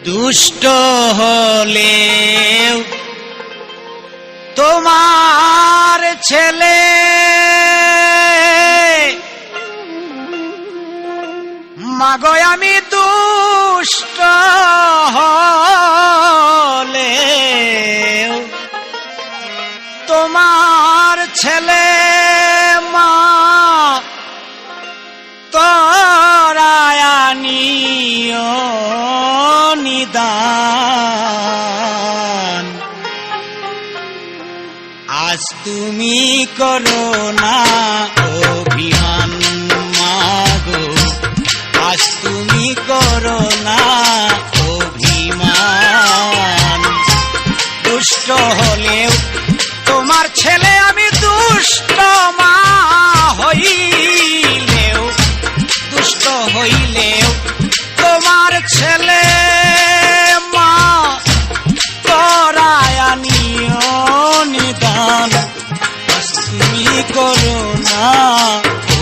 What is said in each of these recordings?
দুষ্ট হলেও তোমার ছেলে মাগো আমি দুষ্ট হলেও তোমার ছেলে মা তোরায়ানিও নিদান আজ তুমি করো না অভিমান মাগো আজ তুমি করো না অভিমান দুষ্ট হলেও তোমার ছেলে আমি দুষ্ট মা হইলেও দুষ্ট হইলেও তোমার ছেলে মা তোরায়ানিও নিদান তুমি করো না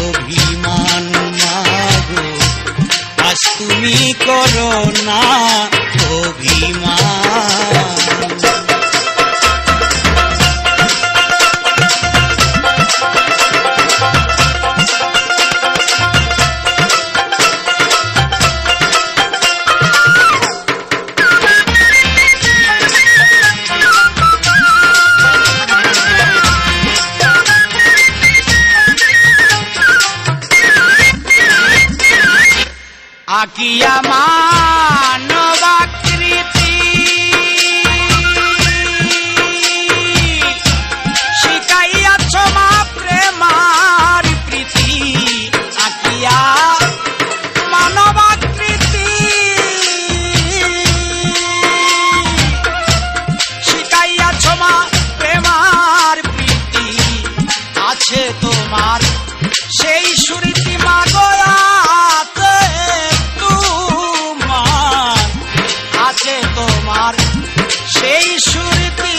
অভিমান মাগো আজ তুমি করো না অভিমান আকিয়া মানবাকৃতি শিখাইয়াছ মা প্রেমার প্রীতি আকিয়া মানবাকৃতি শিখাইয়াছ মা প্রেমার প্রীতি আছে তোমার সেই সুরীতি মাগো তোমার সেই সুরতি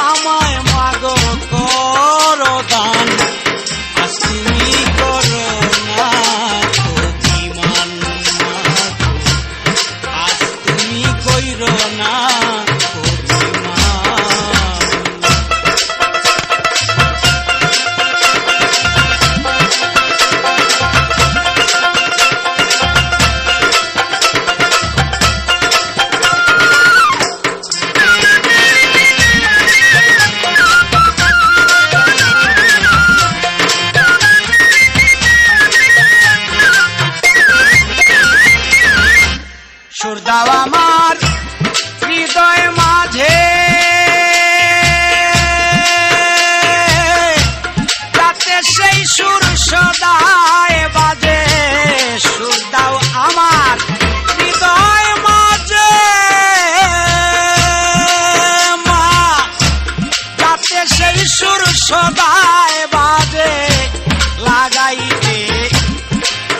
আমায় মাগো করো দান আজ তুমি করো না অভিমান আজ তুমি কইরো না সুর দাও আমার হৃদয় মাঝে যাতে সেই সুর সদায় বাজে সুর দাও আমার হৃদয় মাঝে মা যাতে সেই সুর সদায় বাজে লাগাইতে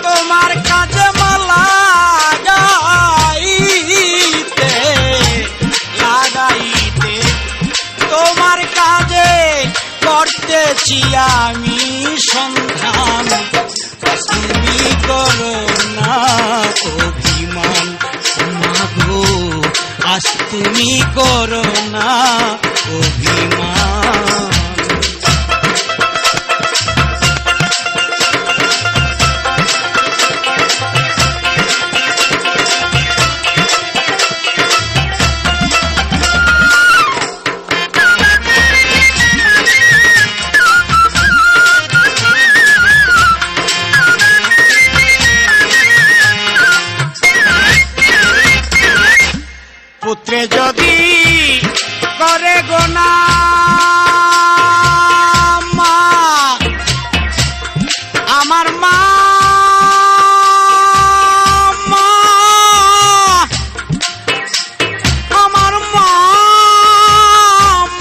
তোমার কাজে মালা তোমার কাজে করতেছি আমি সন্ধান তুমি করো না অভিমান মাগো আজ তুমি করো না অভিমান পুত্রে যদি করে গোনা মা আমার মা আমার মা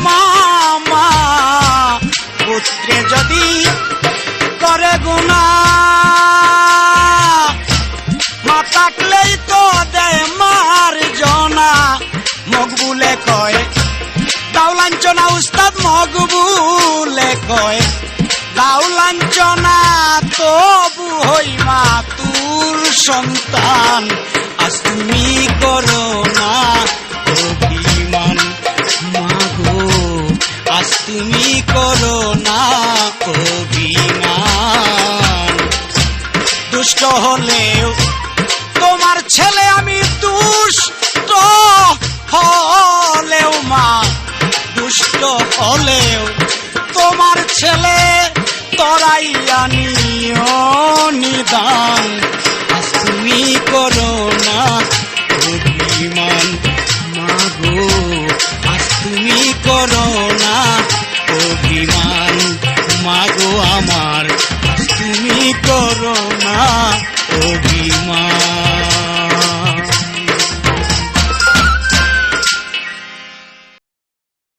মা পুত্রে যদি করে গোনা মা থাকলেই তো দেয় মার জনা মকবুলে কয় দাও লাঞ্ছনা উস্তাদ মকবুলে কয় দাও লাঞ্ছনা তবু হই মা তোর সন্তান আজ তুমি করো না অভিমান মাগো আজ তুমি করো না অভিমান দুষ্ট হলেও তোমার ছেলে আমি দুষ্ট হলেও মা দুষ্ট হলেও তোমার ছেলে তরাইয়া নিও নিদান আজ তুমি করো না অভিমান মাগো আজ তুমি করো না অভিমান মাগো আমার আজ তুমি করো